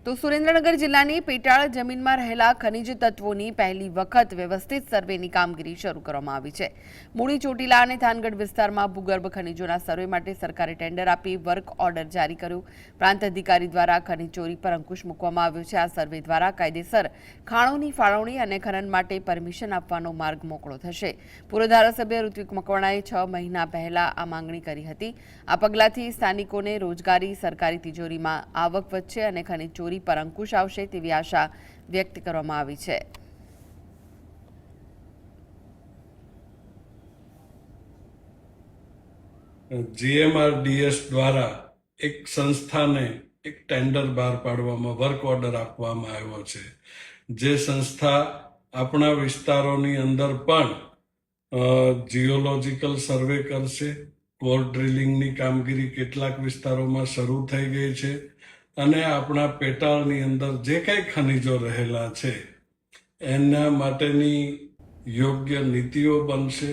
તો સુરેન્દ્રનગર જિલ્લાની પેટાળ જમીનમાં રહેલા ખનિજ તત્વોની પહેલી વખત વ્યવસ્થિત સર્વેની કામગીરી શરૂ કરવામાં આવી છે। મૂળી ચોટીલા અને થાનગઢ વિસ્તારમાં ભૂગર્ભ ખનિજોના સર્વે માટે સરકારે ટેન્ડર આપી વર્ક ઓર્ડર જારી કર્યો। પ્રાંત અધિકારી દ્વારા ખનિજ ચોરી પર અંકુશ મૂકવામાં આવ્યો છે। આ સર્વે દ્વારા કાયદેસર ખાણોની ફાળવણી અને ખનન માટે પરમિશન આપવાનો માર્ગ મોકળો થશે। પૂર્વ ધારાસભ્ય ઋત્વિક મકવાણાએ 6 મહિના પહેલા આ માંગણી કરી હતી। આ પગલાંથી સ્થાનિકોને રોજગારી, સરકારી તિજોરીમાં આવક વધશે અને ખનિજ ચોરી પર અંકુશ આવશે તેવી આશા વ્યક્ત કરવામાં આવી છે। જીએમઆરડીએસ દ્વારા એક સંસ્થાને એક ટેન્ડર બહાર પાડવામાં વર્ક ઓર્ડર આપવામાં આવ્યો છે। જે સંસ્થા આપણા વિસ્તારોની અંદર પણ જીઓલોજીકલ સર્વે કરશે। કોર ડ્રિલિંગની કામગીરી કેટલાક વિસ્તારોમાં શરૂ થઈ ગઈ છે અને આપણા પેટાળની અંદર જે કંઈ ખનિજો રહેલા છે એના માટેની યોગ્ય નીતિઓ બનશે।